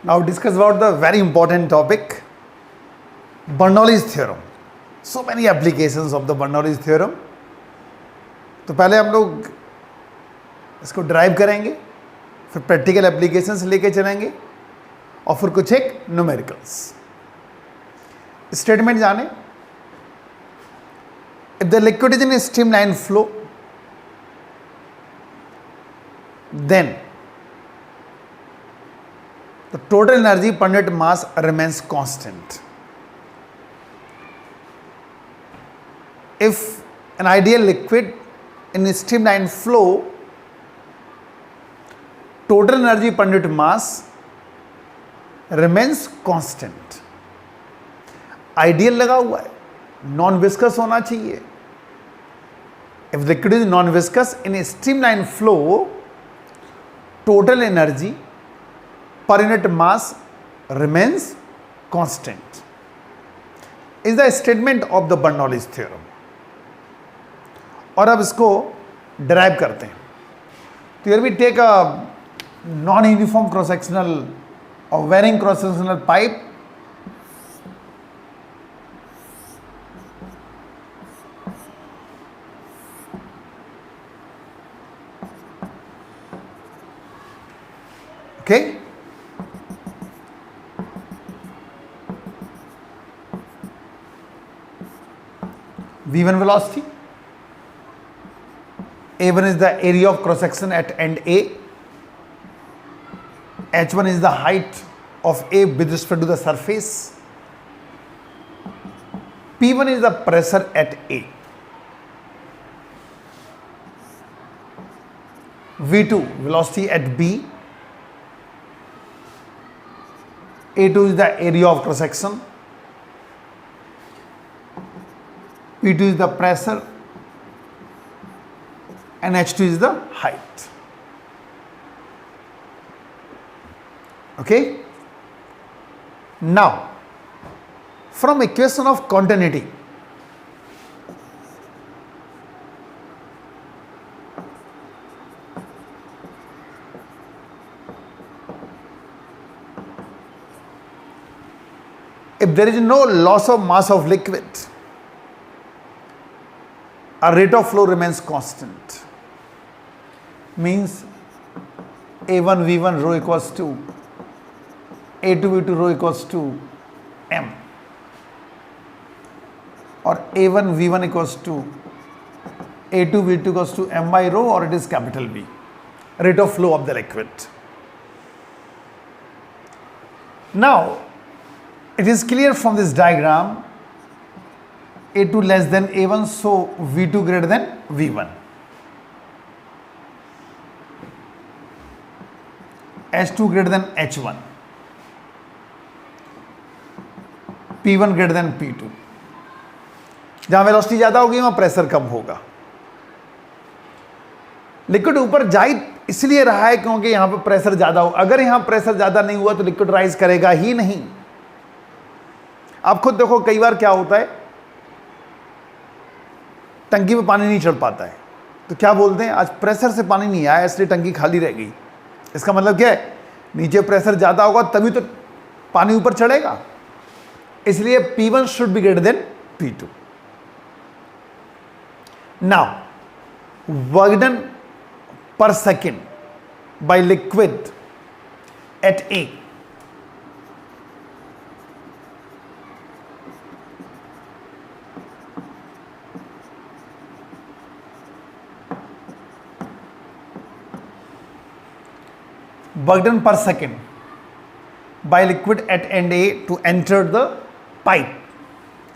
Now discuss about the very important topic, Bernoulli's theorem. So many applications of the Bernoulli's theorem. तो पहले हम लोग इसको drive करेंगे, फिर प्रैक्टिकल एप्लीकेशंस लेके चलेंगे और फिर कुछ एक न्यूमेरिकल्स. स्टेटमेंट जाने. If the liquid is in streamline flow, then the total energy per unit mass remains constant. If an ideal liquid in a streamline flow, total energy per unit mass remains constant. Ideal लगा हुआ है, non viscous होना चाहिए. If liquid is non viscous in a streamline flow, total energy per unit mass remains constant is the statement of the Bernoulli's theorem. और अब इसको derive करते हैं. तो here we take a non-uniform cross-sectional or varying cross-sectional pipe. Okay. V1 velocity. A1 is the area of cross section at end A. H1 is the height of A with respect to the surface. P1 is the pressure at A. V2 velocity at B. A2 is the area of cross section. P2 is the pressure and H2 is the height. Okay. Now, from equation of continuity, if there is no loss of mass of liquid, a rate of flow remains constant. Means A1 V1 rho equals to A2 V2 rho equals to M, or A1 V1 equals to A2 V2 equals to M by rho, or it is capital B, rate of flow of the liquid. Now, it is clear from this diagram, A2 less than A1, so V2 greater than V1. H2 greater than H1. P1 greater than P2. जहाँ velocity ज़्यादा होगी वहाँ pressure कम होगा. Liquid ऊपर जा इसलिए रहा है क्योंकि यहाँ पर प्रेशर ज़्यादा हो. अगर यहाँ प्रेशर ज़्यादा नहीं हुआ तो लिक्विड राइज करेगा ही नहीं. आप खुद देखो, कई बार क्या होता है, टंकी में पानी नहीं चढ़ पाता है तो क्या बोलते हैं, आज प्रेशर से पानी नहीं आया इसलिए टंकी खाली रह गई. इसका मतलब क्या है, नीचे प्रेशर ज़्यादा होगा तभी तो पानी ऊपर चढ़ेगा. इसलिए P1 should be greater than P2. Now work done per second by liquid at A. Work done per second by liquid at end A to enter the pipe.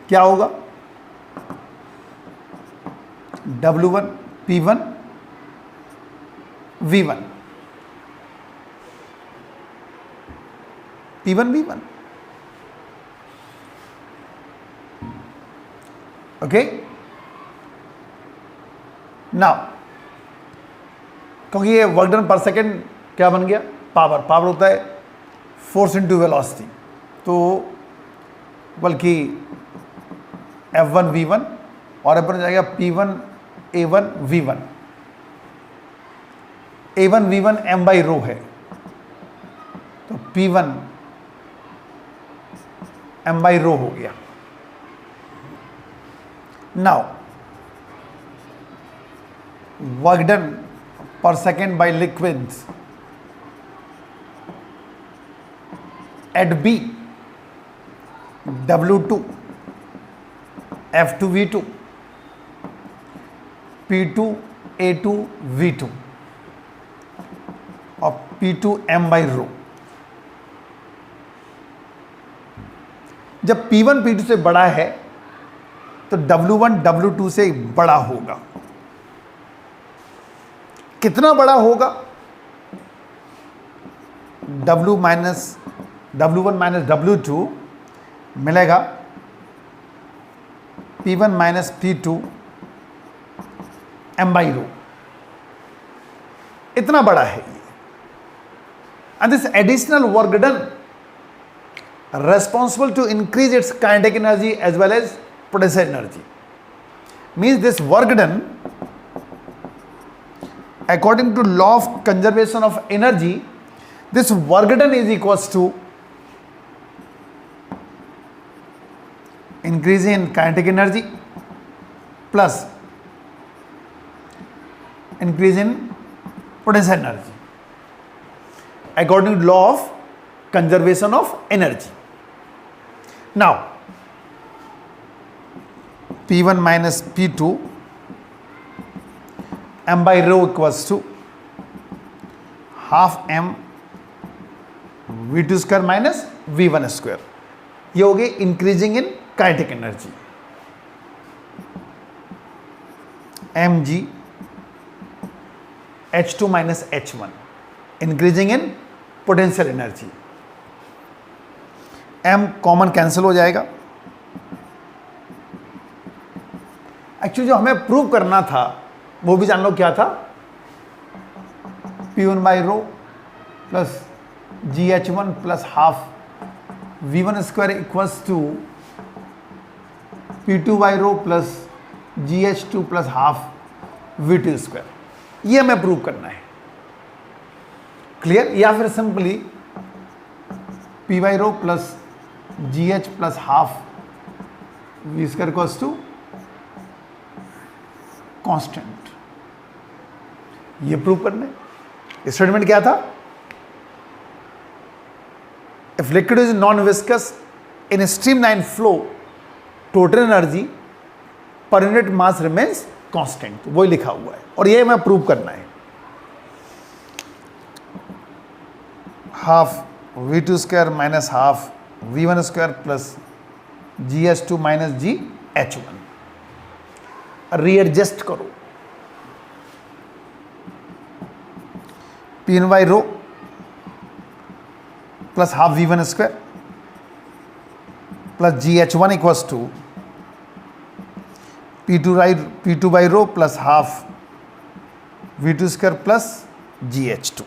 क्या होगा, W1 P1 V1 P1 V1. Okay. Now, क्योंकि ये work done per second क्या बन गया, power. Power होता है force into velocity, तो बल्कि F1 V1 और अपन जाएगा P1 A1 V1. A1 V1 M by रो है. तो P1 m by rho हो गया. Now work done per second by liquids at B, W2, F2, V2, P2, A2, V2 और P2 m by rho. जब P1 P2 से बड़ा है तो W1 W2 से बड़ा होगा. कितना बड़ा होगा? W1 माइनस W2 मिलेगा P1 minus P2 m by rho. इतना बड़ा है ये. And this additional work done responsible to increase its kinetic energy as well as potential energy. Means this work done according to law of conservation of energy, this work done is equals to increase in kinetic energy plus increase in potential energy according to law of conservation of energy. Now P1 minus P2 m by rho equals to half m V2 square minus V1 square. ये हो गई increasing in kinetic energy. mg h2 minus h1 increasing in potential energy. m common cancel हो जाएगा. Actually जो हमें prove करना था वो भी जान लो क्या था. P1 by rho plus GH1 plus half V1 square equals to P2 by rho plus GH2 plus half V2 square. ये हमें प्रूव करना है. क्लियर? या फिर simply P by rho plus GH plus half V square equals to constant. ये prove करना है. Statement क्या था? If liquid is non viscous in streamline flow total energy per unit mass remains constant. वही लिखा हुआ है और ये हमें प्रूव करना है. Half V2 square minus half V1 square plus GH2 minus GH1. Readjust करो. P1 by rho plus half V1 square plus GH1 equals to P2 by rho plus half V2 square plus GH2.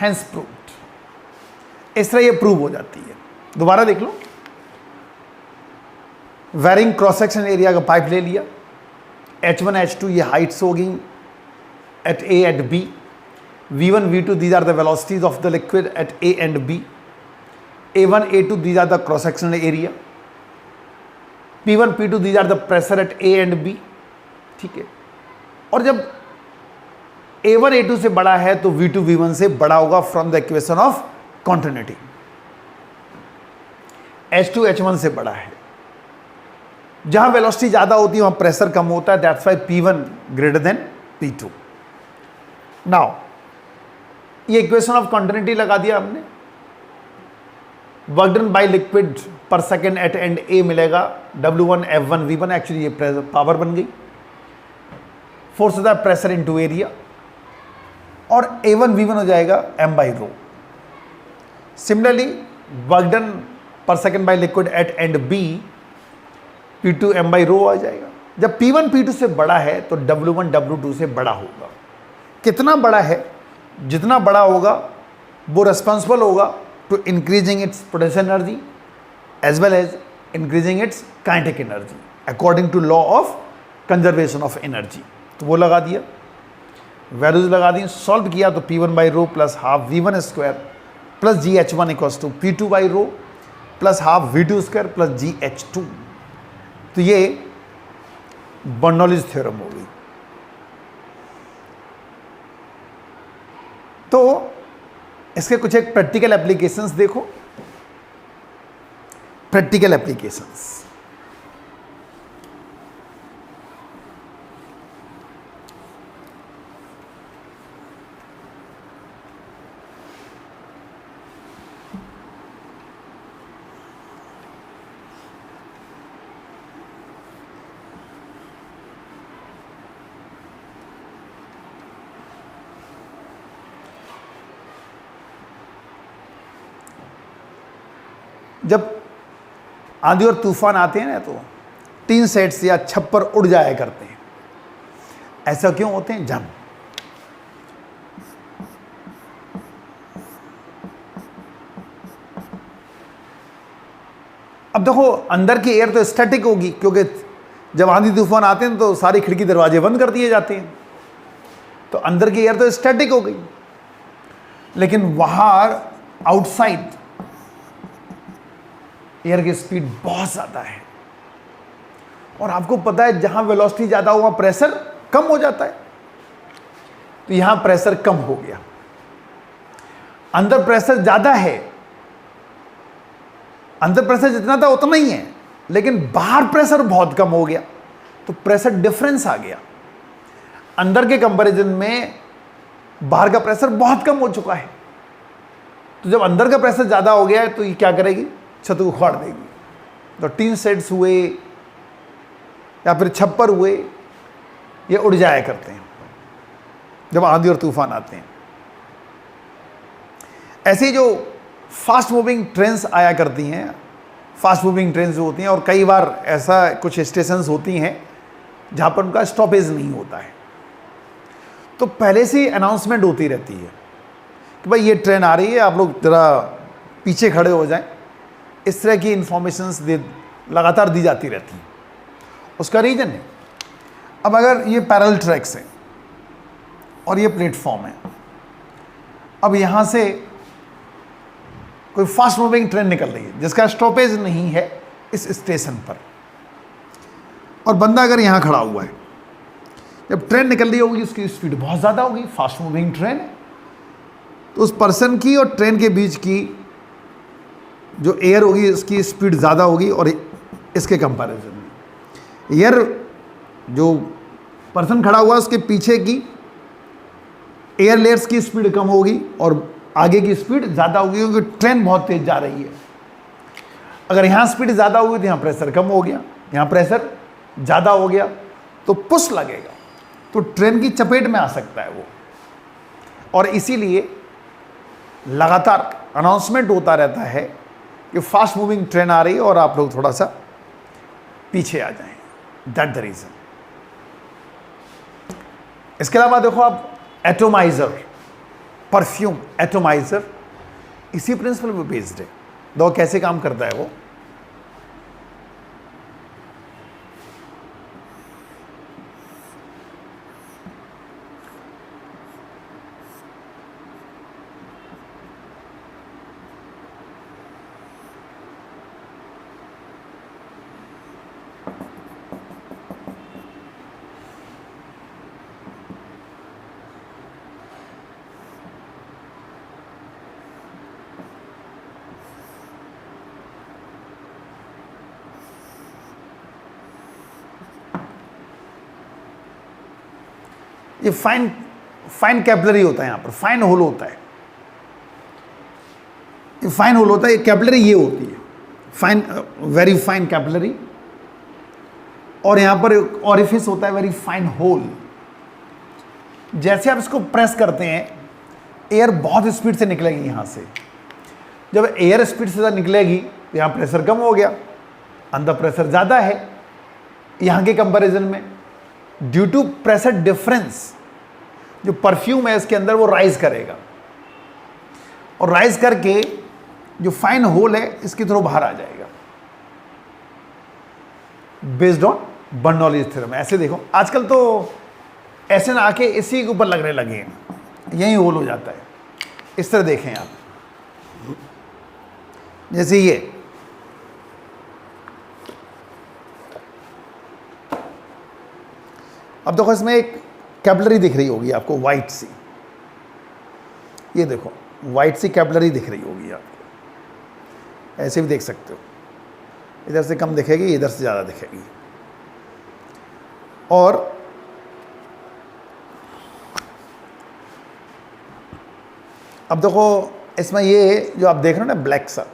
Hence proved. इस तरह ये prove हो जाती है. दोबारा देख लो. वेरिंग क्रॉस सेक्शन एरिया का पाइप ले लिया. H1 H2 ये हाइट्स हो गई at A at B. V1 V2 these are the velocities of the liquid at A and B. A1 A2 these are the cross sectional area. P1 P2 these are the pressure at A and B. ठीक है. और जब A1 A2 से बड़ा है तो V2 V1 से बड़ा होगा from the equation of continuity. H2 H1 से बड़ा है. जहां वेलोसिटी ज्यादा होती है वहां प्रेशर कम होता है. That's why P1 greater than P2. Now ये इक्वेशन ऑफ कॉन्टिन्यूटी लगा दिया हमने. वर्क डन बाय लिक्विड पर सेकेंड एट एंड ए मिलेगा W1 F1 V1. एक्चुअली ये पावर बन गई. फोर्स होता है प्रेशर इनटू एरिया और A1 V1 हो जाएगा m by rho. Similarly work done per second by liquid at end B P2 m by rho आ जाएगा. जब P1 P2 से बड़ा है तो W1 W2 से बड़ा होगा. कितना बड़ा है? जितना बड़ा होगा वो रेस्पॉन्सिबल होगा to increasing its potential energy as well as increasing its kinetic energy according to law of conservation of energy. तो वो लगा दिया. वैल्यूज लगा दी, सॉल्व किया तो P1 by rho plus half V1 square plus GH1 equals to P2 by rho plus half V2 square plus GH2। तो ये Bernoulli's theorem हो गई। तो इसके कुछ एक प्रैक्टिकल एप्लीकेशंस देखो। प्रैक्टिकल एप्लीकेशंस, जब आंधी और तूफान आते हैं ना तो टीन सेट्स या छप्पर उड़ जाया करते हैं। ऐसा क्यों होते हैं? जब अब देखो अंदर की एयर तो स्टैटिक होगी, क्योंकि जब आंधी तूफान आते हैं तो सारी खिड़की दरवाजे बंद कर दिए जाते हैं, तो अंदर की एयर तो स्टैटिक हो गई। लेकिन बाहर आउटसाइड एयर की स्पीड बहुत ज़्यादा है, और आपको पता है जहां वेलोसिटी ज़्यादा हो वहां प्रेशर कम हो जाता है। तो यहां प्रेशर कम हो गया, अंदर प्रेशर ज़्यादा है, अंदर प्रेशर जितना था उतना ही है, लेकिन बाहर प्रेशर बहुत कम हो गया, तो प्रेशर डिफरेंस आ गया। अंदर के कंपैरिजन में बाहर का प्रेशर बहुत कम हो चुका है। तो जब अंदर का प्रेशर ज़्यादा हो गया है तो ये क्या करेगी? छत उखाड़ देगी। तो टीन सेट्स हुए या फिर छप्पर हुए, ये उड़ जाया करते हैं जब आंधी और तूफान आते हैं। ऐसे जो फास्ट मूविंग ट्रेन्स आया करती हैं, फास्ट मूविंग ट्रेन्स जो होती हैं, और कई बार ऐसा कुछ स्टेशंस होती हैं जहाँ पर उनका स्टॉपेज नहीं होता है, तो पहले से ही अनाउंसमेंट होती रहती है कि भाई ये ट्रेन आ रही है, आप लोग ज़रा पीछे खड़े हो जाएं। इस तरह की इंफॉर्मेशंस लगातार दी जाती रहती हैं। उसका रीज़न है, अब अगर ये पैरेलल ट्रैक्स हैं और ये प्लेटफॉर्म है, अब यहाँ से कोई फास्ट मूविंग ट्रेन निकल रही है जिसका स्टॉपेज नहीं है इस स्टेशन पर, और बंदा अगर यहाँ खड़ा हुआ है, जब ट्रेन निकल रही होगी उसकी स्पीड बहुत ज़्यादा होगी, फास्ट मूविंग ट्रेन है, तो उस पर्सन की और ट्रेन के बीच की जो एयर होगी उसकी स्पीड ज़्यादा होगी, और इसके कंपैरिजन में एयर जो पर्सन खड़ा हुआ है उसके पीछे की एयर लेयर्स की स्पीड कम होगी और आगे की स्पीड ज़्यादा होगी, क्योंकि ट्रेन बहुत तेज़ जा रही है। अगर यहाँ स्पीड ज़्यादा होगी तो यहाँ प्रेशर कम हो गया, यहाँ प्रेशर ज़्यादा हो गया तो पुश लगेगा, तो ट्रेन की चपेट में आ सकता है वो। और इसीलिए लगातार अनाउंसमेंट होता रहता है कि फास्ट मूविंग ट्रेन आ रही है और आप लोग थोड़ा सा पीछे आ जाएं। That the reason. इसके अलावा देखो आप एटोमाइजर, परफ्यूम एटोमाइजर इसी प्रिंसिपल पे बेस्ड है। दो कैसे काम करता है वो, ये फाइन कैपिलरी होता है, यहाँ पर फाइन होल होता है, ये फाइन होल होता है, ये कैपिलरी ये होती है फाइन, वेरी फाइन कैपिलरी, और यहाँ पर ऑरिफिस होता है वेरी फाइन होल। जैसे आप इसको प्रेस करते हैं एयर बहुत स्पीड से निकलेगी यहाँ से, जब एयर स्पीड से निकलेगी तो यहाँ प्रेशर कम हो गया, अंदर प्रेशर ज़्यादा है यहाँ के कंपैरिजन में। ड्यू टू प्रेशर डिफरेंस जो परफ्यूम है इसके अंदर वो राइज करेगा, और राइज करके जो फाइन होल है इसके थ्रू बाहर आ जाएगा, बेस्ड ऑन बर्नौलीज थ्योरम। ऐसे देखो आजकल तो ऐसे ना आके इसी के ऊपर लगने लगे, यही होल हो जाता है। इस तरह देखें आप, जैसे ये अब देखो इसमें एक कैपिलरी दिख रही होगी आपको वाइट सी, ये देखो वाइट सी कैपिलरी दिख रही होगी आपको, ऐसे भी देख सकते हो, इधर से कम दिखेगी, इधर से ज़्यादा दिखेगी। और अब देखो इसमें ये जो आप देख रहे हो ना ब्लैक सा,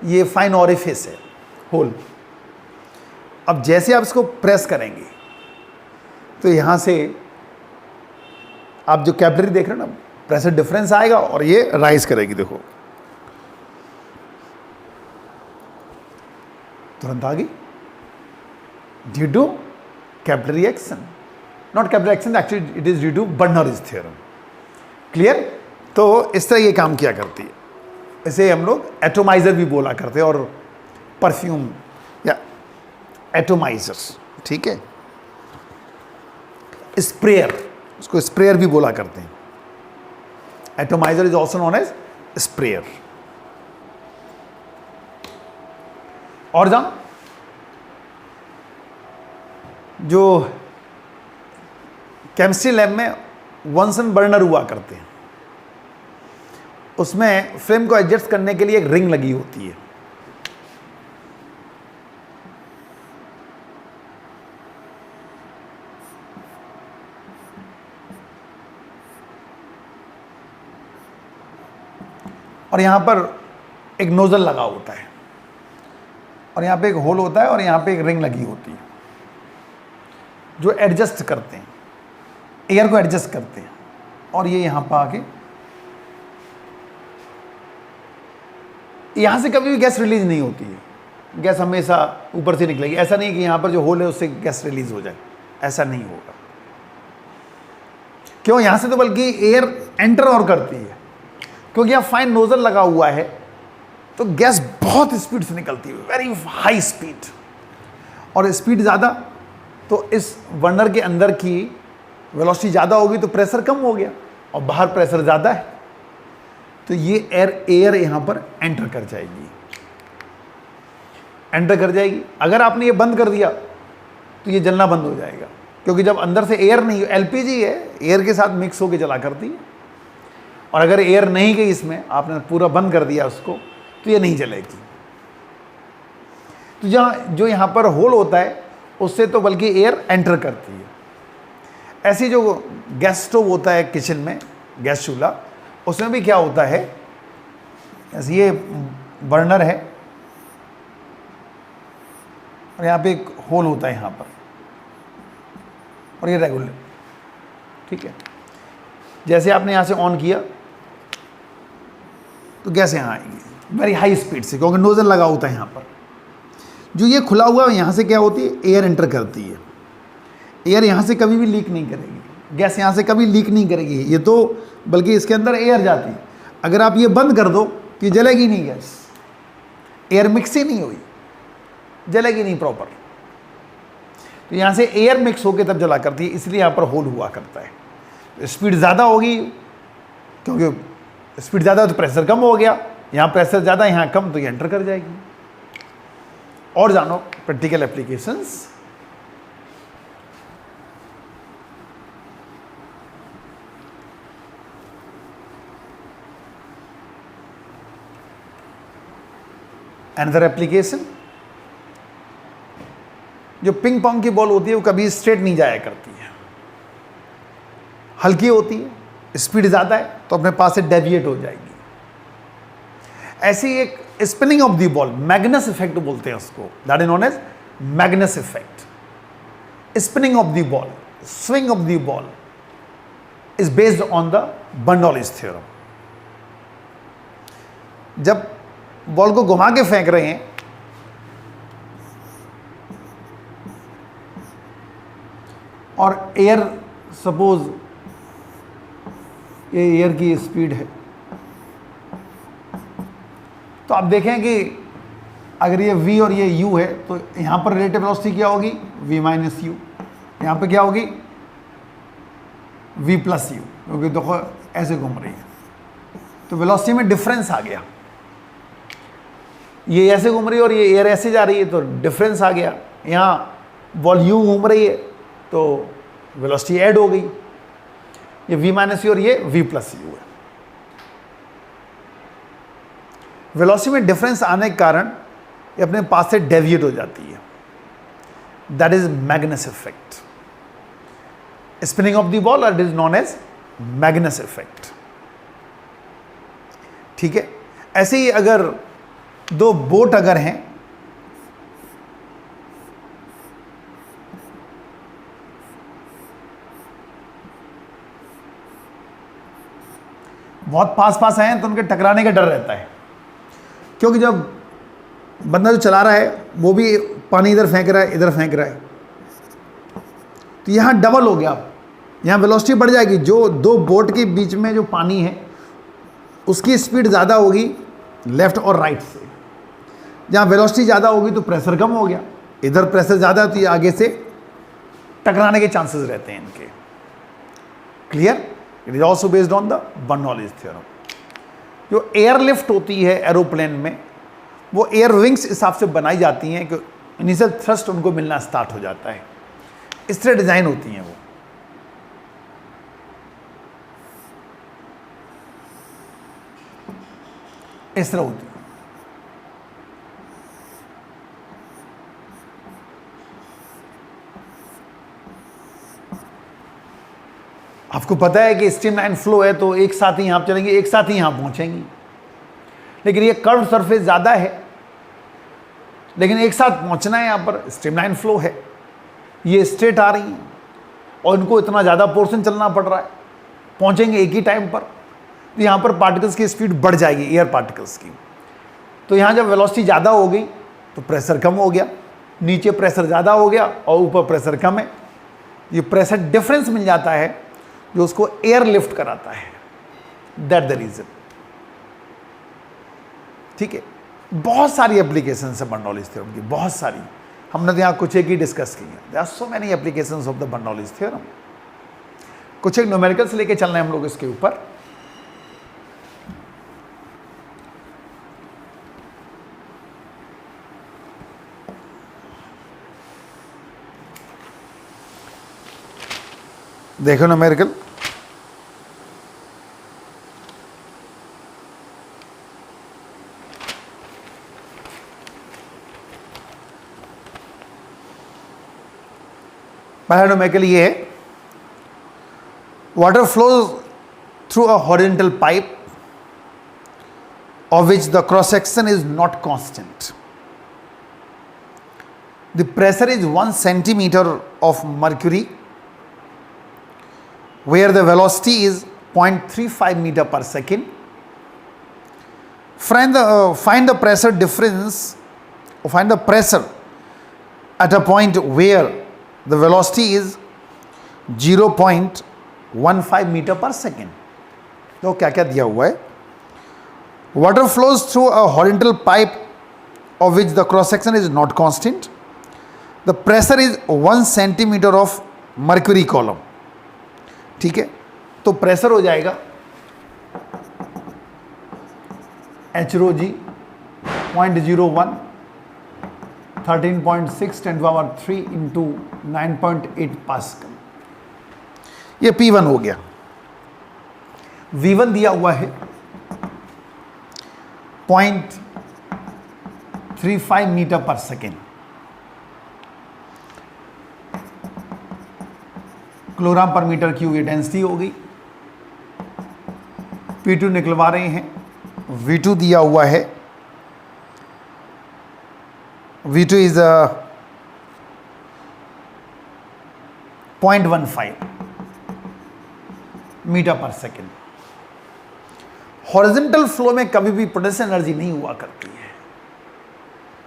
ये फाइन ऑरिफिस है, होल। अब जैसे आप इसको प्रेस करेंगे तो यहां से आप जो कैपिलरी देख रहे हो ना, प्रेशर डिफरेंस आएगा और ये राइज करेगी, देखो तुरंत आ गई, due to capillary action, not capillary action, actually it is due to Bernoulli's theorem. Clear? तो इस तरह ये काम किया करती है, इसे हम लोग एटोमाइजर भी बोला करते हैं, और परफ्यूम या एटोमाइजर्स, ठीक है। स्प्रेयर, उसको स्प्रेयर भी बोला करते हैं, atomiser is also known as sprayer. और जान जो केमिस्ट्री लैब में वंसन बर्नर हुआ करते हैं, उसमें फ्लेम को एडजस्ट करने के लिए एक रिंग लगी होती है, और यहां पर एक नोजल लगा होता है, और यहां पे एक होल होता है, और यहां पे एक रिंग लगी होती है जो एडजस्ट करते हैं, एयर को एडजस्ट करते हैं। और ये यहां पर आके यहां से कभी भी गैस रिलीज नहीं होती है, गैस हमेशा ऊपर से निकलेगी। ऐसा नहीं कि यहां पर जो होल है उससे गैस रिलीज हो जाए, ऐसा नहीं होगा। क्यों? यहां से तो बल्कि एयर एंटर और करती है, क्योंकि यहां फाइन नोजल लगा हुआ है, तो गैस बहुत स्पीड से निकलती है, वेरी हाई स्पीड। और स्पीड ज़्यादा तो इस बर्नर के अंदर की वेलोसिटी ज़्यादा होगी तो प्रेशर कम हो गया, और बाहर प्रेशर ज़्यादा है तो ये एयर यहाँ पर एंटर कर जाएगी, एंटर कर जाएगी। अगर आपने ये बंद कर दिया तो ये जलना बंद हो जाएगा, क्योंकि जब अंदर से एयर नहीं, एलपीजी है, एयर के साथ मिक्स होकर जला करती है। और अगर एयर नहीं गई इसमें, आपने पूरा बंद कर दिया उसको, तो ये नहीं जलेगी। तो जो यहाँ पर होल होता है उससे तो बल्कि एयर एंटर करती है। ऐसी जो गैस स्टोव होता है किचन में, गैस चूल्हा, उसमें भी क्या होता है, ऐसे ये बर्नर है और यहाँ पे एक होल होता है यहाँ पर, और ये रेगुलर, ठीक है। जैसे आपने यहाँ से ऑन किया तो गैस यहाँ आएगी वेरी हाई स्पीड से, क्योंकि नोजल लगा होता है यहाँ पर। जो ये खुला हुआ है यहाँ से क्या होती है, एयर एंटर करती है। एयर यहाँ से कभी भी लीक नहीं करेगी, गैस यहाँ से कभी लीक नहीं करेगी, ये तो बल्कि इसके अंदर एयर जाती है। अगर आप ये बंद कर दो तो ये जलेगी नहीं, गैस एयर मिक्स ही नहीं हुई, जलेगी नहीं प्रॉपर। तो यहाँ से एयर मिक्स होकर तब जला करती है, इसलिए यहाँ पर होल हुआ करता है। स्पीड ज़्यादा होगी, क्योंकि स्पीड ज़्यादा तो प्रेशर कम हो गया, यहाँ प्रेशर ज़्यादा यहाँ कम, तो ये एंटर कर जाएगी। और जानो प्रैक्टिकल एप्लीकेशंस। अनदर एप्लीकेशन, जो पिंग पोंग की बॉल होती है वो कभी स्ट्रेट नहीं जाया करती है, हल्की होती है, स्पीड ज़्यादा है तो अपने पास से डेविएट हो जाएगी। ऐसी एक spinning of the ball, Magnus effect बोलते हैं उसको, that is known as Magnus effect. Spinning of the ball, swing of the ball is based on the Bernoulli's theorem. जब बॉल को घुमा के फेंक रहे हैं और एयर, सपोज ये एयर की स्पीड है, तो आप देखें कि अगर ये v और ये u है तो यहाँ पर रिलेटिव वेलोसिटी क्या होगी, v माइनस यू। यहाँ पर क्या होगी, v प्लस यू, क्योंकि देखो ऐसे घूम रही है तो वेलोसिटी में डिफरेंस आ गया, ये ऐसे घूम रही है और ये एयर ऐसे जा रही है तो डिफरेंस आ गया। यहाँ वॉल्यूम घूम रही है तो वेलोसिटी ऐड हो गई, ये v माइनस यू और ये v प्लस यू है। वेलोसिटी में डिफरेंस आने के कारण ये अपने पास से डेविएट हो जाती है, that is Magnus effect. Spinning of the ball it is known as Magnus effect. ठीक है, ऐसे ही अगर दो बोट अगर हैं, बहुत पास पास आए हैं तो उनके टकराने का डर रहता है, क्योंकि जब बंदा जो चला रहा है वो भी पानी इधर फेंक रहा है इधर फेंक रहा है, तो यहाँ डबल हो गया, यहाँ वेलोसिटी बढ़ जाएगी। जो दो बोट के बीच में जो पानी है उसकी स्पीड ज़्यादा होगी लेफ्ट और राइट से, जहाँ वेलोसिटी ज़्यादा होगी तो प्रेशर कम हो गया, इधर प्रेशर ज़्यादा होती है, आगे से टकराने के चांसेस रहते हैं इनके। Clear? It is also based on the Bernoulli's theorem. जो एयर लिफ्ट होती है एरोप्लेन में, वो एयर विंग्स हिसाब से बनाई जाती हैं कि इनिशियल थ्रस्ट उनको मिलना स्टार्ट हो जाता है, इस तरह डिज़ाइन होती हैं वो। इस तरह होती है। आपको पता है कि स्ट्रीमलाइन फ्लो है तो एक साथ ही यहां पर चलेंगे, एक साथ ही यहां पहुंचेंगी, लेकिन ये कर्व सरफेस ज़्यादा है, लेकिन एक साथ पहुंचना है। यहाँ पर स्ट्रीमलाइन फ्लो है, ये स्ट्रेट आ रही हैं और इनको इतना ज़्यादा पोर्शन चलना पड़ रहा है, पहुंचेंगे एक ही टाइम पर, तो यहाँ पर पार्टिकल्स की स्पीड बढ़ जाएगी, एयर पार्टिकल्स की। तो यहाँ जब वेलोसिटी ज़्यादा हो गई तो प्रेशर कम हो गया, नीचे प्रेशर ज़्यादा हो गया और ऊपर प्रेशर कम है, ये प्रेशर डिफरेंस मिल जाता है जो उसको एयर लिफ्ट कराता है, दैट द रीजन। ठीक है, बहुत सारी एप्लीकेशन है बर्नौलीज थ्योरम की, बहुत सारी, हमने तो यहाँ कुछ एक ही डिस्कस की है। There are so many applications of the Bernoulli's theorem. कुछ एक न्यूमेरिकल्स लेके चल रहे हैं हम लोग इसके ऊपर। देखो न्यूमेरिकल, पहला न्यूमेरिकल ये है, water flows through a horizontal pipe of which the cross section is not constant. The pressure is 1 centimeter of mercury where the velocity is 0.35 meter per second. Find the pressure difference, find the pressure at a point where the velocity is 0.15 meter per second. तो क्या क्या दिया हुआ है? Water flows through a horizontal pipe of which the cross section is not constant. The pressure is 1 centimeter of mercury column. ठीक है, तो pressure हो जाएगा HROG 0.01 13.6 10³ इंटू 9.8 पास्कल। ये P1 हो गया। V1 दिया हुआ है 0.35 मीटर पर second. Kilogram per metre cube ये डेंसिटी हो गई। P2 निकलवा रहे हैं, V2 दिया हुआ है, V2 इज 0.15 मीटर पर सेकेंड। हॉरिजॉन्टल फ्लो में कभी भी पोटेंशियल एनर्जी नहीं हुआ करती है,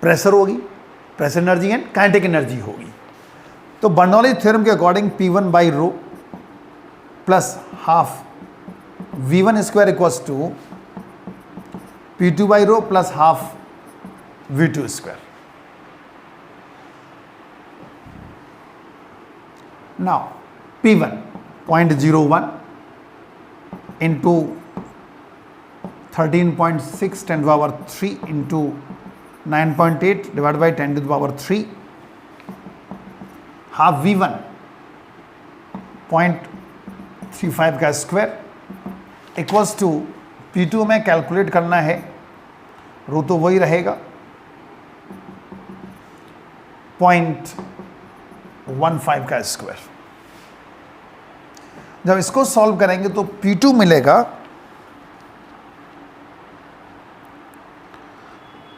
प्रेशर होगी, pressure energy and kinetic energy होगी। तो बर्नौलीज थ्योरम के according P1 by rho plus half V1 square equals to P2 by rho plus half V2 square. Now P1 0.01 into 13.6 10 to the power 3 into 9.8 divided by 10 to the power 3, half V1 0.35 का square equals to P2 में calculate करना है, रो तो वही रहेगा 0.15 का square. जब इसको सॉल्व करेंगे तो P2 मिलेगा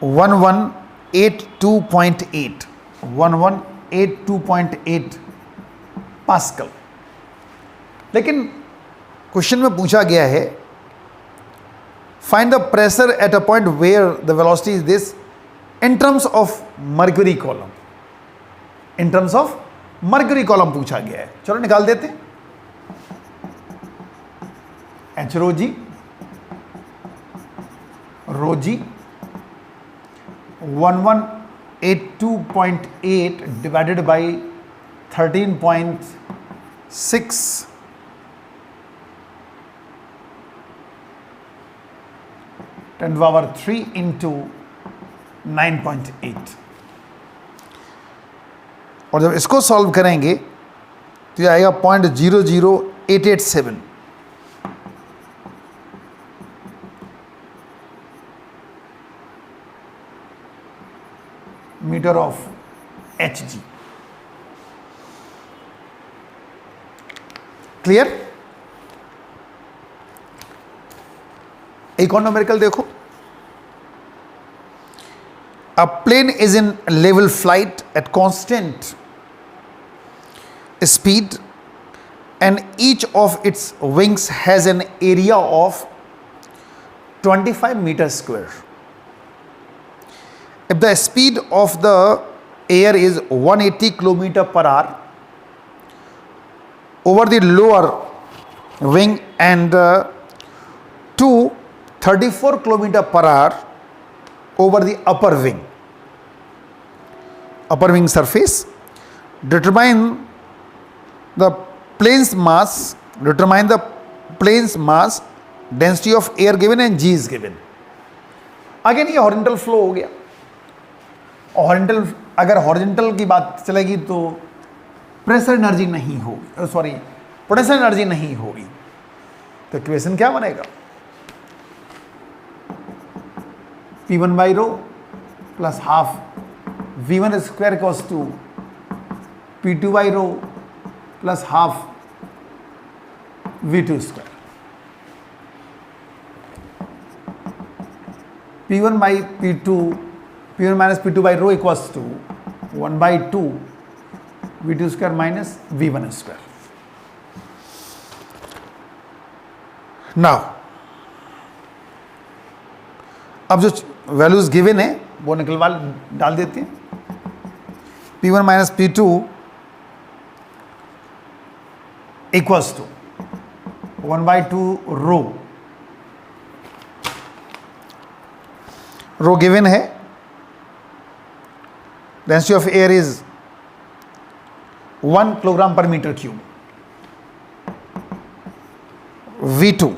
1182.8 पास्कल। लेकिन क्वेश्चन में पूछा गया है find the pressure at a point where the velocity is this in terms of mercury column. In terms of mercury column पूछा गया है। चलो निकाल देते हैं। H rho G 1182.8 divided by 13.6 10 to the power 3 into 9.8। और जब इसको सॉल्व करेंगे तो ये आएगा 0.00887 मीटर ऑफ Hg। क्लियर? एक और न्यूमेरिकल देखो। A plane is in level flight at constant speed and each of its wings has an area of 25 meters square. If the speed of the air is 180 km per hour over the lower wing and 234 km per hour over the upper wing surface, determine the plane's mass, density of air given and g is given. Again ये horizontal flow हो गया। Horizontal, अगर horizontal की बात चलेगी तो pressure energy नहीं होगी, सॉरी पोटेंशियल एनर्जी नहीं होगी। तो इक्वेशन क्या बनेगा? P1 by rho plus half V1 square equals to P2 by rho plus half V2 square. P1 by P2, P1 minus P2 by rho equals to 1 by 2 V2 square minus V1 square. Now अब जो values given है वो निकलवा डाल देते हैं। P1 minus P2 equals to 1 by 2 rho given है। Density of air is 1 kilogram per metre cube. V2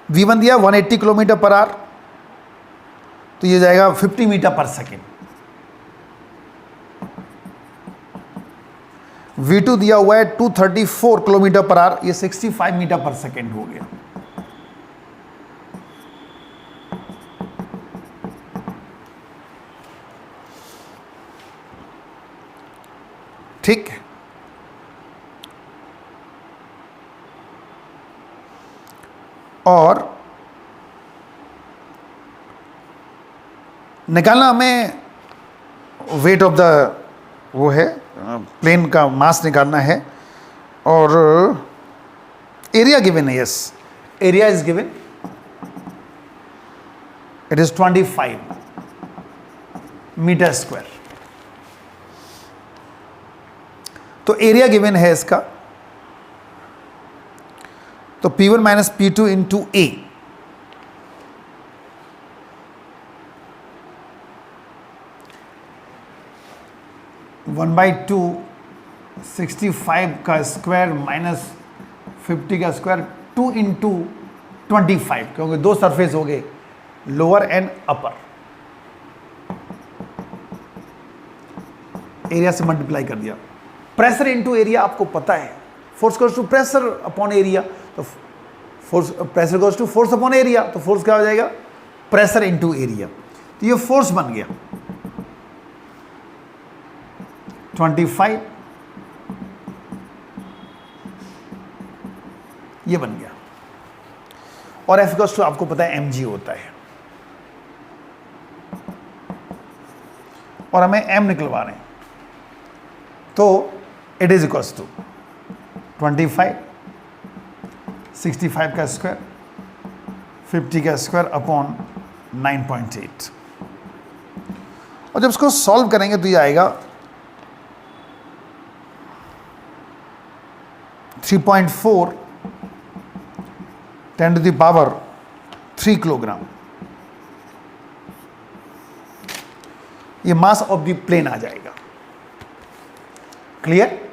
V1 दिया 180 किलोमीटर पर आवर, तो ये जाएगा 50 मीटर पर सेकेंड। V2 दिया हुआ है 234 किलोमीटर पर आवर, ये 65 मीटर पर सेकेंड हो गया। ठीक है। और निकालना हमें वेट ऑफ द वो है प्लेन का मास निकालना है। और एरिया गिवन है। Yes, area is given, it is 25 metre square. तो एरिया गिवन है इसका, तो P1 minus P2 into A, one by 2 65 का स्क्वायर माइनस 50 का स्क्वायर 2 इंटू 25, क्योंकि दो सरफेस हो गए, लोअर एंड अपर, एरिया से मल्टीप्लाई कर दिया। प्रेशर इनटू एरिया आपको पता है, force goes to pressure upon area, तो force, pressure goes to force upon area, तो फोर्स क्या हो जाएगा, प्रेशर इनटू एरिया। तो ये फोर्स बन गया 25, ये बन गया। और F गोस टू आपको पता है mg होता है, और हमें m निकलवा रहे हैं, तो इट इज इक्वल्स टू 25, 65 का स्क्वायर 50 का स्क्वायर अपॉन 9.8। और जब इसको सॉल्व करेंगे तो ये आएगा 3.4 10 to the power 3 किलोग्राम। ये मास ऑफ द प्लेन आ जाएगा। क्लियर?